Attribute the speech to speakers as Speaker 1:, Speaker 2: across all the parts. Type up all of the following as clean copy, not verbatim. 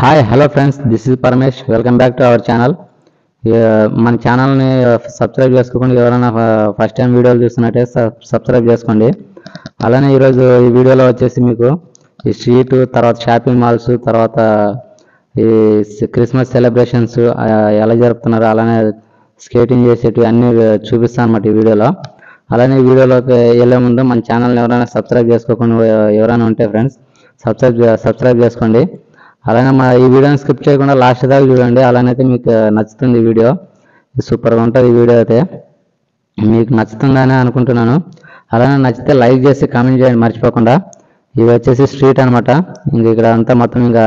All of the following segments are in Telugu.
Speaker 1: Hi hello friends, this is Paramesh. Welcome back to our channel. మన ఛానల్ని సబ్స్క్రైబ్ చేసుకోకుండా ఎవరైనా ఫస్ట్ టైం వీడియోలు చూస్తున్నట్టే సబ్స్క్రైబ్ చేసుకోండి. అలానే ఈరోజు ఈ వీడియోలో వచ్చేసి మీకు ఈ స్ట్రీట్, తర్వాత షాపింగ్ మాల్స్, తర్వాత ఈ క్రిస్మస్ సెలబ్రేషన్స్ ఎలా జరుపుతున్నారో, అలానే స్కేటింగ్ చేసేటివి అన్నీ చూపిస్తాను అన్నమాట ఈ వీడియోలో. అలానే ఈ వీడియోలోకి వెళ్ళే ముందు మన ఛానల్ని ఎవరైనా సబ్స్క్రైబ్ చేసుకోకుండా ఎవరైనా ఉంటే ఫ్రెండ్స్ సబ్స్క్రైబ్ చేసుకోండి. అలానే ఈ వీడియోని స్కిప్ చేయకుండా లాస్ట్ దాకా చూడండి. అలానైతే మీకు నచ్చుతుంది ఈ వీడియో. సూపర్గా ఉంటుంది ఈ వీడియో అయితే. మీకు నచ్చుతుందని అనుకుంటున్నాను. అలానే నచ్చితే లైక్ చేసి కామెంట్ చేయండి మర్చిపోకుండా. ఇవి వచ్చేసి స్ట్రీట్ అనమాట. ఇంక ఇక్కడ అంతా మొత్తం ఇంకా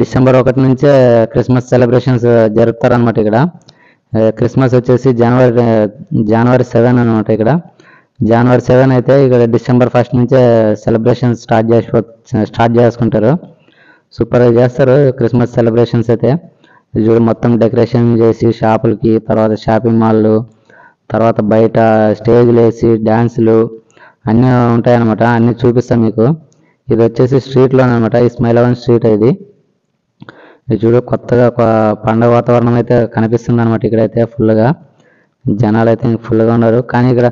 Speaker 1: డిసెంబర్ 1 నుంచే క్రిస్మస్ సెలబ్రేషన్స్ జరుపుతారనమాట. ఇక్కడ క్రిస్మస్ వచ్చేసి జనవరి 7 అనమాట. ఇక్కడ జనవరి 7 అయితే ఇక్కడ డిసెంబర్ 1 నుంచే సెలబ్రేషన్స్ స్టార్ట్ చేసుకుంటారు. సూపర్గా చేస్తారు క్రిస్మస్ సెలబ్రేషన్స్ అయితే. చూడు మొత్తం డెకరేషన్ చేసి షాపులకి, తర్వాత షాపింగ్ మాల్లు, తర్వాత బయట స్టేజ్లు వేసి డ్యాన్సులు అన్నీ ఉంటాయన్నమాట. అన్నీ చూపిస్తాం మీకు. ఇది వచ్చేసి స్ట్రీట్లోనమాట. ఈ స్మైల్ అవన్ స్ట్రీట్ ఇది చూడు. కొత్తగా ఒక పండగ వాతావరణం అయితే కనిపిస్తుంది అనమాట. ఇక్కడైతే ఫుల్గా జనాలు అయితే ఫుల్గా ఉన్నారు. కానీ ఇక్కడ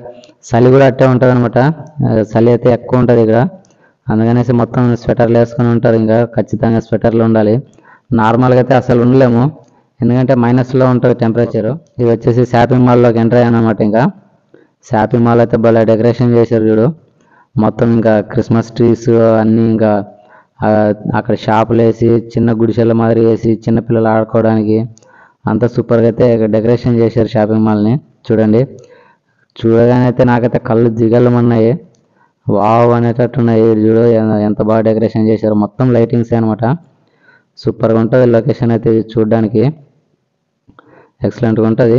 Speaker 1: చలి కూడా అట్టే ఉంటుంది అనమాట. చలి అయితే ఎక్కువ ఉంటుంది ఇక్కడ. అందుకనేసి మొత్తం స్వెటర్లు వేసుకొని ఉంటారు. ఇంకా ఖచ్చితంగా స్వెటర్లు ఉండాలి. నార్మల్గా అయితే అసలు ఉండలేము, ఎందుకంటే మైనస్లో ఉంటుంది టెంపరేచరు. ఇది వచ్చేసి షాపింగ్ మాల్లోకి ఎంటర్ అయ్యాను అనమాట. ఇంకా షాపింగ్ మాల్ అయితే భలే డెకరేషన్ చేశారు చూడు. మొత్తం ఇంకా క్రిస్మస్ ట్రీస్ అన్నీ, ఇంకా అక్కడ షాపులు వేసి చిన్న గుడిసెల మాదిరి వేసి చిన్నపిల్లలు ఆడుకోవడానికి అంతా సూపర్గా అయితే డెకరేషన్ చేశారు షాపింగ్ మాల్ని. చూడండి, చూడగానే అయితే నాకైతే కళ్ళు జిగలమన్నాయి. వావ్ అనేటట్టున్నాయి. చూడు ఎంత బాగా డెకరేషన్ చేశారు. మొత్తం లైటింగ్స్ అనమాట. సూపర్గా ఉంటుంది లొకేషన్ అయితే చూడడానికి. ఎక్సలెంట్గా ఉంటుంది.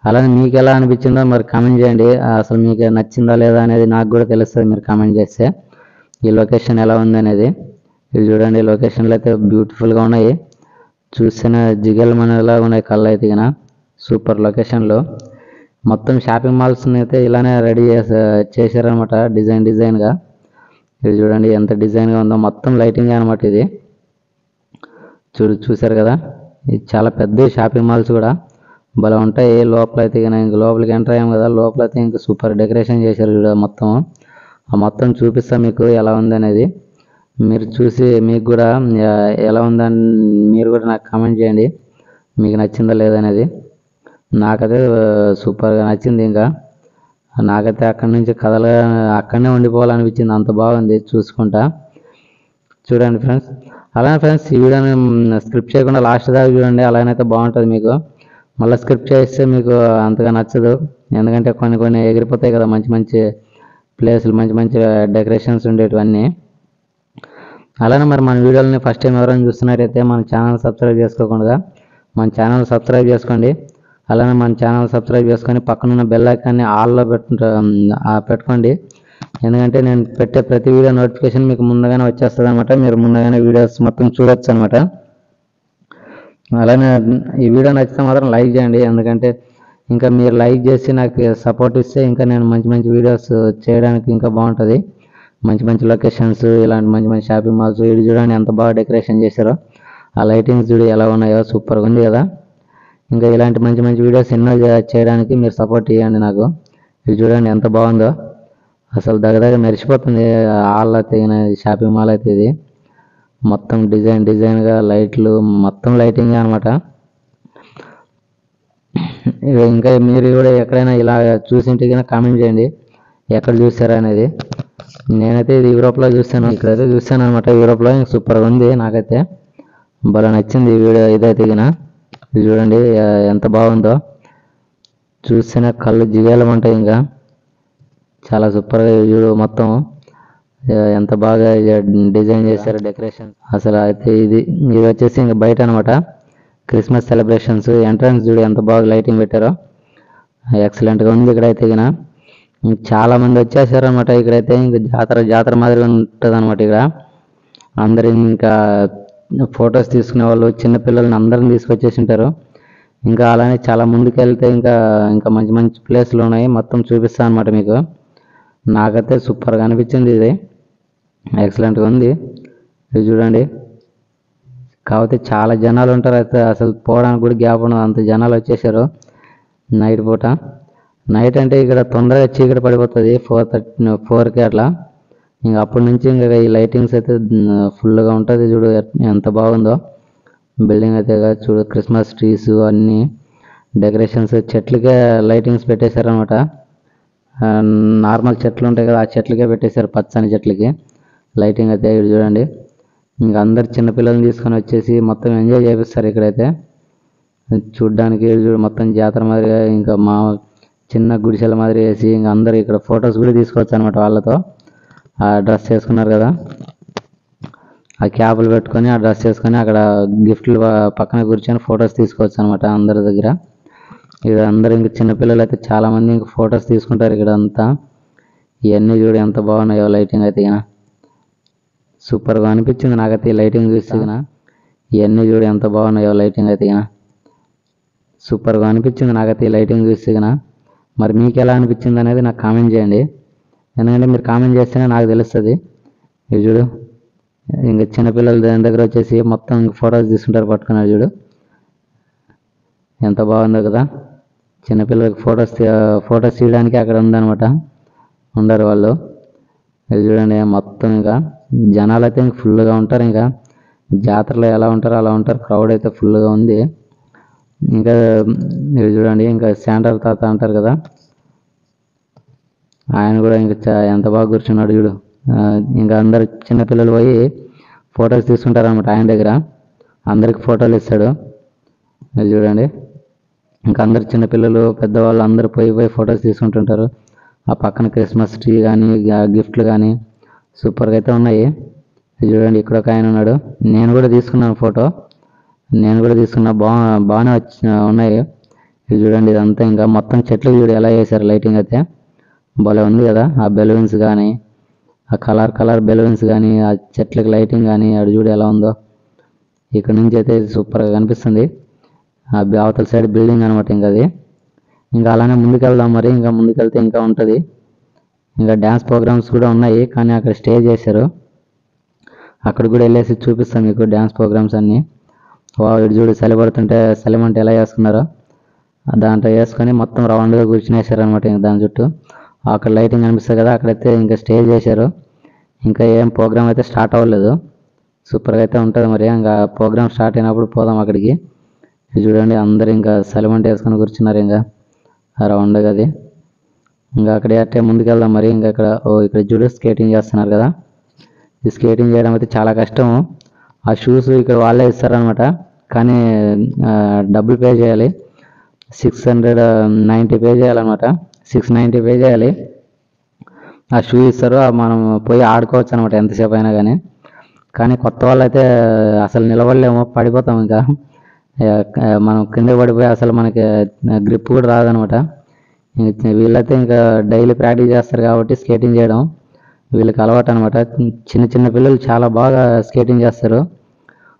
Speaker 1: అలానే మీకు ఎలా అనిపించిందో మరి కామెంట్ చేయండి. అసలు మీకు నచ్చిందా లేదా అనేది నాకు కూడా తెలుస్తుంది మీరు కామెంట్ చేస్తే. ఈ లొకేషన్ ఎలా ఉంది అనేది. ఇది చూడండి, లొకేషన్లు అయితే బ్యూటిఫుల్గా ఉన్నాయి. చూసిన జిగల్మనేలా ఉన్నాయి కళ్ళు అయితే. సూపర్ లొకేషన్లో మొత్తం షాపింగ్ మాల్స్ని అయితే ఇలానే రెడీ చేశారనమాట, డిజైన్గా. ఇది చూడండి ఎంత డిజైన్గా ఉందో. మొత్తం లైటింగ్ అనమాట ఇది. చూశారు కదా. ఇది చాలా పెద్ద షాపింగ్ మాల్స్ కూడా భలే ఉంటాయి. లోపల అయితే ఇంక లోపలికి ఎంటర్ అయ్యాము కదా, లోపల అయితే ఇంకా సూపర్ డెకరేషన్ చేశారు చూడ. మొత్తం చూపిస్తాం మీకు ఎలా ఉందనేది. మీరు చూసి మీకు కూడా ఎలా ఉందని మీరు కూడా నాకు కామెంట్ చేయండి, మీకు నచ్చిందా లేదనేది. నాకైతే సూపర్గా నచ్చింది. ఇంకా నాకైతే అక్కడి నుంచి అక్కడనే ఉండిపోవాలనిపించింది, అంత బాగుంది చూసుకుంటా. చూడండి ఫ్రెండ్స్. అలానే ఫ్రెండ్స్, ఈ వీడియోని స్క్రిప్ట్ చేయకుండా లాస్ట్ దాకా చూడండి. అలాగనైతే బాగుంటుంది మీకు. మళ్ళీ స్క్రిప్ట్ చేస్తే మీకు అంతగా నచ్చదు, ఎందుకంటే కొన్ని ఎగిరిపోతాయి కదా మంచి మంచి ప్లేసులు, మంచి డెకరేషన్స్ ఉండేటివన్నీ. అలానే మరి మన వీడియోలని ఫస్ట్ టైం ఎవరైనా చూస్తున్నారైతే మన ఛానల్ సబ్స్క్రైబ్ చేసుకోకుండా మన ఛానల్ సబ్స్క్రైబ్ చేసుకోండి. అలానే మన ఛానల్ సబ్స్క్రైబ్ చేసుకొని పక్కనున్న బెల్ ఐకాన్ని ఆల్లో పెట్టుకోండి. ఎందుకంటే నేను పెట్టే ప్రతి వీడియో నోటిఫికేషన్ మీకు ముందుగానే వచ్చేస్తుంది అనమాట. మీరు ముందుగానే వీడియోస్ మొత్తం చూడొచ్చు అనమాట. అలానే ఈ వీడియో నచ్చితే మాత్రం లైక్ చేయండి, ఎందుకంటే ఇంకా మీరు లైక్ చేసి నాకు సపోర్ట్ ఇస్తే ఇంకా నేను మంచి వీడియోస్ చేయడానికి ఇంకా బాగుంటుంది. మంచి లొకేషన్స్, ఇలాంటి మంచి షాపింగ్ మాల్స్. ఇది చూడండి ఎంత బాగా డెకరేషన్ చేశారో. ఆ లైటింగ్స్ చూడు ఎలా ఉన్నాయో, సూపర్గా ఉంది కదా. ఇంకా ఇలాంటి మంచి వీడియోస్ ఎన్నో చేయడానికి మీరు సపోర్ట్ ఇవ్వండి నాకు. ఇది చూడండి ఎంత బాగుందో. అసలు దగ్గర మెరిసిపోతుంది హాల్ అయితే, షాపింగ్ మాల్ అయితే ఇది. మొత్తం డిజైన్గా లైట్లు, మొత్తం లైటింగ్ అనమాట. ఇంకా మీరు కూడా ఎక్కడైనా ఇలా చూసింటే కన్నా కామెంట్ చేయండి ఎక్కడ చూసారా అనేది. నేనైతే ఇది యూరోప్లో చూస్తాను, ఇక్కడైతే చూస్తాను అనమాట యూరోప్లో. సూపర్గా ఉంది, నాకైతే భలే నచ్చింది ఈ వీడియో ఇదైతే. ఇది చూడండి ఎంత బాగుందో. చూస్తేనే కళ్ళు జిగేలమంటాయి. ఇంకా చాలా సూపర్గా చూడు. మొత్తం ఎంత బాగా డిజైన్ చేశారు డెకరేషన్. అసలు అయితే ఇది వచ్చేసి ఇంకా బయట అనమాట క్రిస్మస్ సెలబ్రేషన్స్. ఎంట్రన్స్ చూడు ఎంత బాగా లైటింగ్ పెట్టారో, ఎక్సలెంట్గా ఉంది. ఇక్కడైతే చాలా మంది వచ్చేసారు అనమాట. ఇక్కడైతే ఇంకా జాతర మాదిరి ఉంటుంది అనమాట. ఇక్కడ అందరు ఇంకా ఫొటోస్ తీసుకునే వాళ్ళు, చిన్నపిల్లల్ని అందరిని తీసుకొచ్చేసి ఉంటారు. ఇంకా అలానే చాలా ముందుకు వెళ్తే ఇంకా మంచి ప్లేస్లు ఉన్నాయి. మొత్తం చూపిస్తాను అనమాట మీకు. నాకైతే సూపర్గా అనిపించింది ఇది. ఎక్సలెంట్గా ఉంది. ఇది చూడండి కాకపోతే చాలా జనాలు ఉంటారు, అయితే అసలు పోవడానికి కూడా గ్యాప్ ఉండదు, అంత జనాలు వచ్చేసారు నైట్ పూట. నైట్ అంటే ఇక్కడ తొందరగా చీకటి పడిపోతుంది 4:30 అట్లా. ఇంకా అప్పటి నుంచి ఇంకా ఈ లైటింగ్స్ అయితే ఫుల్గా ఉంటుంది. చూడు ఎంత బాగుందో బిల్డింగ్ అయితే చూడు, క్రిస్మస్ ట్రీస్ అన్నీ డెకరేషన్స్, చెట్లకే లైటింగ్స్ పెట్టేశారనమాట. నార్మల్ చెట్లు ఉంటాయి కదా, ఆ చెట్లకే పెట్టేశారు, పచ్చని చెట్లకి లైటింగ్ అయితే. ఇక్కడ చూడండి, ఇంకా అందరు చిన్నపిల్లల్ని తీసుకొని వచ్చేసి మొత్తం ఎంజాయ్ చేపిస్తారు ఇక్కడైతే చూడ్డానికి. మొత్తం జాతర మాదిరిగా ఇంకా మా చిన్న గుడిసెల మాదిరి వేసి ఇంకా అందరు ఇక్కడ ఫొటోస్ కూడా తీసుకోవచ్చు అనమాట. వాళ్ళతో ఆ డ్రెస్ వేసుకున్నారు కదా, ఆ క్యాపులు పెట్టుకొని ఆ డ్రెస్ వేసుకొని అక్కడ గిఫ్ట్లు పక్కన కూర్చొని ఫొటోస్ తీసుకోవచ్చు అనమాట అందరి దగ్గర. ఇక్కడ అందరు ఇంకా చిన్నపిల్లలు అయితే చాలామంది ఇంకా ఫొటోస్ తీసుకుంటారు ఇక్కడ అంతా. ఇవన్నీ చూడు ఎంత బాగున్నాయో లైటింగ్ అయితే. సూపర్గా అనిపించింది నాకైతే ఈ లైటింగ్ చూసి. ఇవన్నీ చూడు ఎంత బాగున్నాయో లైటింగ్ అయితే. సూపర్గా అనిపించింది నాకైతే ఈ లైటింగ్ చూసి. మరి మీకు ఎలా అనిపించింది అనేది నాకు కామెంట్ చేయండి, ఎందుకంటే మీరు కామెంట్ చేస్తేనే నాకు తెలుస్తుంది. ఇది చూడు, ఇంకా చిన్నపిల్లలు దాని దగ్గర వచ్చేసి మొత్తం ఫొటోస్ తీసుకుంటారు పట్టుకున్నారు. చూడు ఎంత బాగుందో కదా. చిన్నపిల్లలకి ఫొటోస్ తీయడానికి అక్కడ ఉందన్నమాట, ఉండరు వాళ్ళు. ఇది చూడండి మొత్తం ఇంకా జనాలు అయితే ఇంక ఫుల్గా ఉంటారు. ఇంకా జాతరలో ఎలా ఉంటారో అలా ఉంటారు, క్రౌడ్ అయితే ఫుల్గా ఉంది. ఇంకా ఇది చూడండి, ఇంకా శాంటల్ తాత అంటారు కదా, ఆయన కూడా ఇంకా ఎంత బాగా కూర్చున్నాడు చూడు. ఇంకా అందరు చిన్నపిల్లలు పోయి ఫొటోస్ తీసుకుంటారు అనమాట ఆయన దగ్గర, అందరికి ఫోటోలు ఇస్తాడు. ఇది చూడండి, ఇంకా అందరు చిన్నపిల్లలు పెద్దవాళ్ళు అందరూ పోయి ఫొటోస్ తీసుకుంటుంటారు. ఆ పక్కన క్రిస్మస్ ట్రీ కానీ గిఫ్ట్లు కానీ సూపర్గా అయితే ఉన్నాయి. ఇది చూడండి, ఇక్కడ ఒక ఆయన ఉన్నాడు, నేను కూడా తీసుకున్నాను ఫోటో, నేను కూడా తీసుకున్నా. బాగానే ఉన్నాయి. ఇది చూడండి, ఇదంతా ఇంకా మొత్తం చెట్లు చూడు ఎలా వేశారు లైటింగ్ అయితే, భలే ఉంది కదా. ఆ బెలూన్స్ కానీ, ఆ కలర్ బెలూన్స్ కానీ, ఆ చెట్లకి లైటింగ్ కానీ, అది చూడు ఎలా ఉందో. ఇక్కడ నుంచి అయితే సూపర్గా కనిపిస్తుంది. ఆ అవతల సైడ్ బిల్డింగ్ అనమాట ఇంకా అది. ఇంకా అలానే ముందుకెళ్దాం, మరి ఇంకా ముందుకెళ్తే ఇంకా ఉంటుంది. ఇంకా డ్యాన్స్ ప్రోగ్రామ్స్ కూడా ఉన్నాయి, కానీ అక్కడ స్టే చేశారు. అక్కడ కూడా వెళ్ళేసి చూపిస్తాం మీకు డ్యాన్స్ ప్రోగ్రామ్స్ అన్నీ. ఇటు చూడు, సెలమంటే ఎలా వేసుకున్నారో దాంట్లో వేసుకొని మొత్తం రౌండ్గా కూర్చునేసారనమాట. ఇంకా దాని చుట్టూ అక్కడ లైటింగ్ కనిపిస్తుంది కదా, అక్కడైతే ఇంకా స్టే చేశారు. ఇంకా ఏం ప్రోగ్రామ్ అయితే స్టార్ట్ అవ్వలేదు. సూపర్గా అయితే ఉంటుంది. మరి ఇంకా ప్రోగ్రామ్ స్టార్ట్ అయినప్పుడు పోదాం అక్కడికి. ఇది చూడండి, అందరు ఇంకా సెలమంటే వేసుకొని కూర్చున్నారు ఇంకా రౌండ్గా అది. ఇంకా అక్కడే అట్టే ముందుకెళ్దాం మరి. ఇంకా ఇక్కడ చూడు స్కేటింగ్ చేస్తున్నారు కదా. ఈ స్కేటింగ్ చేయడం అయితే చాలా కష్టం. ఆ షూస్ ఇక్కడ వాళ్ళే ఇస్తారనమాట, కానీ డబ్బులు పే చేయాలి. 690 పే చేయాలన్నమాట. 690 పే చేయాలి. ఆ షూ ఇస్తారు, మనం పోయి ఆడుకోవచ్చు అనమాట ఎంతసేపు అయినా కానీ కొత్త వాళ్ళు అయితే అసలు నిలబడలేము, పడిపోతాం. ఇంకా మనం కింద పడిపోయి అసలు మనకి గ్రిప్ కూడా రాదనమాట. వీళ్ళైతే ఇంకా డైలీ ప్రాక్టీస్ చేస్తారు కాబట్టి స్కేటింగ్ చేయడం వీళ్ళకి అలవాటు అనమాట. చిన్న పిల్లలు చాలా బాగా స్కేటింగ్ చేస్తారు.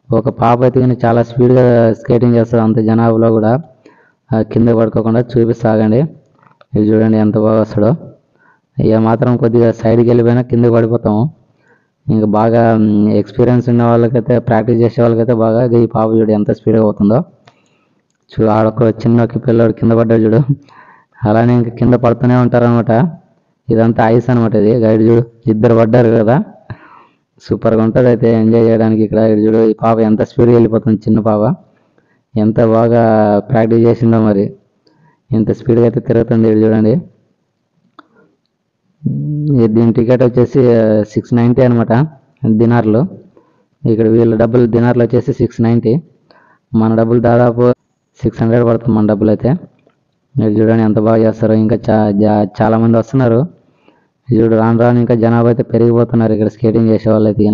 Speaker 1: ఒక పాప అయితే కానీ చాలా స్పీడ్గా స్కేటింగ్ చేస్తారు, అంత జనాభాలో కూడా కింద పడుకోకుండా. చూపిస్తాగండి, ఇది చూడండి ఎంత బాగా వస్తాడో. ఇక మాత్రం కొద్దిగా సైడ్కి వెళ్ళిపోయినా కింద పడిపోతాము. ఇంకా బాగా ఎక్స్పీరియన్స్ ఉన్న వాళ్ళకైతే, ప్రాక్టీస్ చేసే వాళ్ళకైతే బాగా ఈ పాప చూడు ఎంత స్పీడ్గా పోతుందో. ఆడొక చిన్న పిల్లడు కింద పడ్డాడు చూడు. అలానే ఇంకా కింద పడుతూనే ఉంటారనమాట. ఇదంతా ఐస్ అనమాట. ఇది గైడ్ చూడు, ఇద్దరు పడ్డారు కదా. సూపర్గా ఉంటుంది అయితే ఎంజాయ్ చేయడానికి ఇక్కడ. ఇది చూడు, ఈ పాప ఎంత స్పీడ్గా వెళ్ళిపోతుంది, చిన్న పాప ఎంత బాగా ప్రాక్టీస్ చేసిందో మరి, ఎంత స్పీడ్గా అయితే తిరుగుతుంది. ఇది చూడండి, దీని టికెట్ వచ్చేసి 690 అనమాట దినార్లు. ఇక్కడ వీళ్ళ డబ్బులు దినార్లు వచ్చేసి 690, మన డబ్బులు దాదాపు 600 పడుతుంది మన డబ్బులు అయితే. మీరు చూడండి ఎంత బాగా చేస్తారు. ఇంకా చాలామంది వస్తున్నారు. చూడు రాను ఇంకా జనాభా అయితే పెరిగిపోతున్నారు ఇక్కడ స్కేటింగ్ చేసే వాళ్ళు అయితే.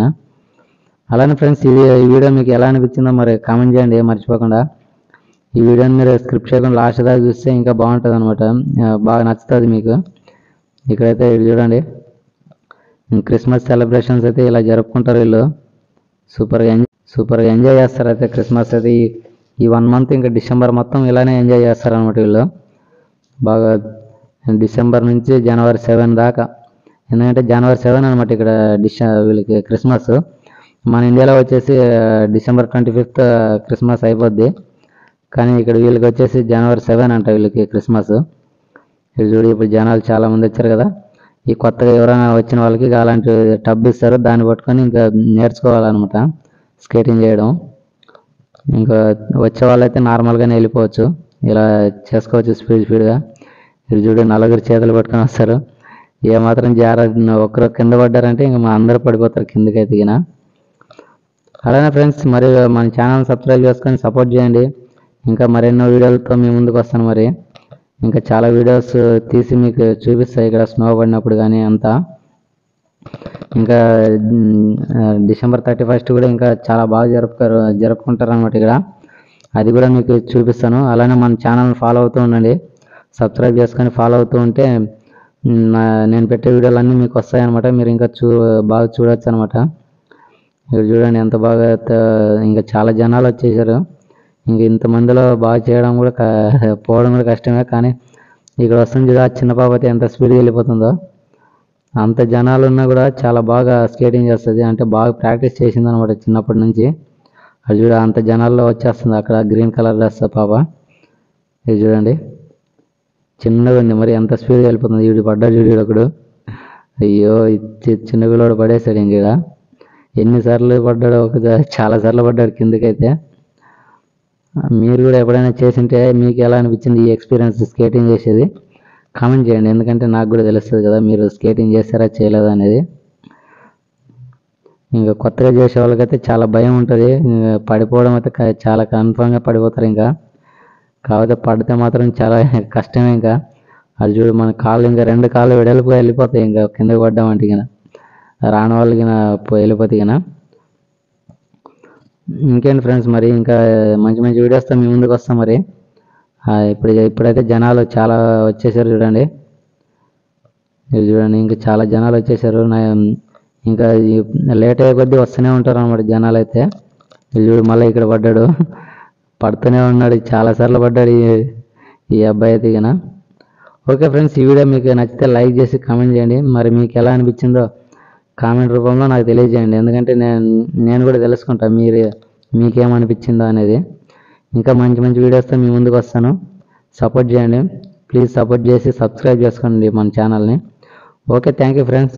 Speaker 1: అలానే ఫ్రెండ్స్, ఈ వీడియో మీకు ఎలా అనిపించిందో మరి కామెంట్ చేయండి మర్చిపోకుండా. ఈ వీడియోని మీరు స్క్రిప్ట్ చేయకుండా లాస్ట్ దాకా చూస్తే ఇంకా బాగుంటుంది అనమాట, బాగా నచ్చుతుంది మీకు. ఇక్కడైతే ఇది చూడండి, క్రిస్మస్ సెలబ్రేషన్స్ అయితే ఇలా జరుపుకుంటారు వీళ్ళు. సూపర్గా ఎంజాయ్ చేస్తారు అయితే క్రిస్మస్ అయితే. ఈ 1 మంత్ ఇంకా డిసెంబర్ మొత్తం ఇలానే ఎంజాయ్ చేస్తారు అనమాట వీళ్ళు బాగా. డిసెంబర్ నుంచి జనవరి 7 దాకా, ఎందుకంటే జనవరి 7 అనమాట ఇక్కడ వీళ్ళకి క్రిస్మస్. మన ఇండియాలో వచ్చేసి డిసెంబర్ 25th క్రిస్మస్ అయిపోద్ది. కానీ ఇక్కడ వీళ్ళకి వచ్చేసి జనవరి 7 అంట వీళ్ళకి క్రిస్మస్. ఇది చూడు, ఇప్పుడు జనాలు చాలా మంది వచ్చారు కదా. ఈ కొత్తగా ఎవరైనా వచ్చిన వాళ్ళకి అలాంటి టబ్ ఇస్తారు, దాన్ని పట్టుకొని ఇంకా నేర్చుకోవాలన్నమాట స్కేటింగ్ చేయడం. ఇంకా వచ్చే వాళ్ళైతే నార్మల్గానే వెళ్ళిపోవచ్చు, ఇలా చేసుకోవచ్చు స్పీడ్గా. ఇది చూడు, నలుగురు చేతులు పట్టుకొని వస్తారు. ఏమాత్రం ఒక్కరు కింద పడ్డారంటే ఇంకా మా అందరూ పడిపోతారు కిందకైతే దిగిన. అలానే ఫ్రెండ్స్, మరి మన ఛానల్ సబ్స్క్రైబ్ చేసుకొని సపోర్ట్ చేయండి. ఇంకా మరెన్నో వీడియోలతో మీ ముందుకు వస్తాను. మరి ఇంకా చాలా వీడియోస్ తీసి మీకు చూపిస్తాయి ఇక్కడ స్నో పడినప్పుడు కానీ అంతా. ఇంకా డిసెంబర్ 31 కూడా ఇంకా చాలా బాగా జరుపుకుంటారు అన్నమాట ఇక్కడ. అది కూడా మీకు చూపిస్తాను. అలానే మన ఛానల్ని ఫాలో అవుతూ ఉండండి, సబ్స్క్రైబ్ చేసుకొని ఫాలో అవుతూ ఉంటే నేను పెట్టే వీడియోలన్నీ మీకు వస్తాయన్నమాట. మీరు ఇంకా బాగా చూడవచ్చు అనమాట. ఇక్కడ చూడండి ఎంత బాగా, ఇంకా చాలా జనాలు వచ్చేసారు. ఇంక ఇంతమందిలో బాగా చేయడం కూడా పోవడం కూడా కష్టమే. కానీ ఇక్కడ వస్తుంది చూడ, చిన్న పాప అయితే ఎంత స్పీడ్గా వెళ్ళిపోతుందో. అంత జనాలు ఉన్నా కూడా చాలా బాగా స్కేటింగ్ చేస్తుంది, అంటే బాగా ప్రాక్టీస్ చేసింది అనమాట చిన్నప్పటి నుంచి. అది చూడ, అంత జనాల్లో వచ్చేస్తుంది అక్కడ గ్రీన్ కలర్ డ్రెస్ పాప. ఇది చూడండి, చిన్నగా ఉంది, మరి ఎంత స్పీడ్గా వెళ్ళిపోతుంది. వీడు పడ్డాడు చూడు ఒకడు. అయ్యో, చిన్న పిల్లవాడు పడేసాడు. ఇంక ఎన్నిసార్లు పడ్డాడు, చాలాసార్లు పడ్డాడు కిందకైతే. మీరు కూడా ఎప్పుడైనా చేసింటే మీకు ఎలా అనిపించింది ఈ ఎక్స్పీరియన్స్ స్కేటింగ్ చేసేది కామెంట్ చేయండి, ఎందుకంటే నాకు కూడా తెలుస్తుంది కదా మీరు స్కేటింగ్ చేస్తారా చేయలేదా అనేది. ఇంకా కొత్తగా చేసే వాళ్ళకైతే చాలా భయం ఉంటుంది, పడిపోవడం అయితే చాలా కన్ఫామ్గా పడిపోతారు. ఇంకా కాకపోతే పడితే మాత్రం చాలా కష్టమే. ఇంకా అది చూడు, మన కాళ్ళు ఇంకా 2 కాళ్ళు వెడల్పుగా వెళ్ళిపోతాయి ఇంకా కిందకి పడ్డామంటే. ఇక రాని వాళ్ళకి వెళ్ళిపోతాయి. ఇక ఇంకేంటి ఫ్రెండ్స్, మరి ఇంకా మంచి మంచి వీడియోస్తో మీ ముందుకు వస్తాం. మరి ఇప్పుడైతే జనాలు చాలా వచ్చేసారు చూడండి. ఇది చూడండి, ఇంకా చాలా జనాలు వచ్చేసారు. ఇంకా లేట్ అయ్యే కొద్దీ వస్తూనే ఉంటారు అన్నమాట జనాలు అయితే. ఇది చూడు, మళ్ళీ ఇక్కడ పడ్డాడు, పడుతూనే ఉన్నాడు, చాలాసార్లు పడ్డాడు ఈ అబ్బాయి అయితే. ఇక ఓకే ఫ్రెండ్స్, ఈ వీడియో మీకు నచ్చితే లైక్ చేసి కామెంట్ చేయండి. మరి మీకు ఎలా అనిపించిందో కామెంట్ రూపంలో నాకు తెలియజేయండి, ఎందుకంటే నేను కూడా తెలుసుకుంటాను మీకేమనిపించిందో అనేది. ఇంకా మంచి మంచి వీడియోస్తో మీ ముందుకు వస్తాను, సపోర్ట్ చేయండి. ప్లీజ్ సపోర్ట్ చేసి సబ్స్క్రైబ్ చేసుకోండి మన ఛానల్ని. Okay, thank you friends.